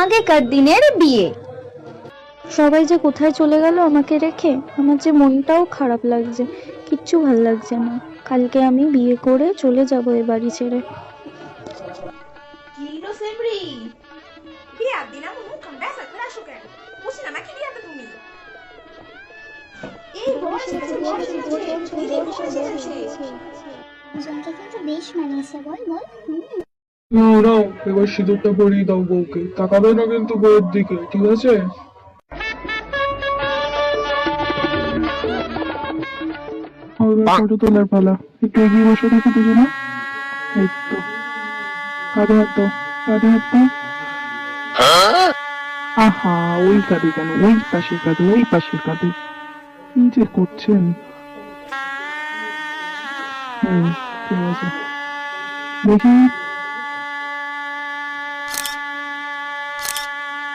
আগেকার দিনের বিয়ে। সবাই যে কোথায় চলে গেল আমাকে রেখে, আমার যে মনটাও খারাপ লাগছে, কিচ্ছু ভাল লাগছে না। কালকে আমি বিয়ে করে চলে যাব এ বাড়ি ছেড়ে। Kilo Semri. Biar Dina mengumumkan dasar kerasuk kan. Mesti nama ki dia তুমি এই বয়স আছে জনকে কিন্তু বেশ মানিয়েছে, বল বল। নাও নাও, এবার সিঁদুরটা পরিয়ে দাও বউকে, তাকাবে না কিন্তু বউয়ের দিকে, ঠিক আছে? ফটো তোলার পালা, একটু এগিয়ে বসে থাকি দুজনে। এই তো, কাঁধে হাত দাও, কাঁধে হাত দাও। আহা, ওই কাঁধে কেন, ওই পাশের কাঁধে, ওই পাশের কাঁধে। কি যে করছেন। ঠিক আছে, দেখি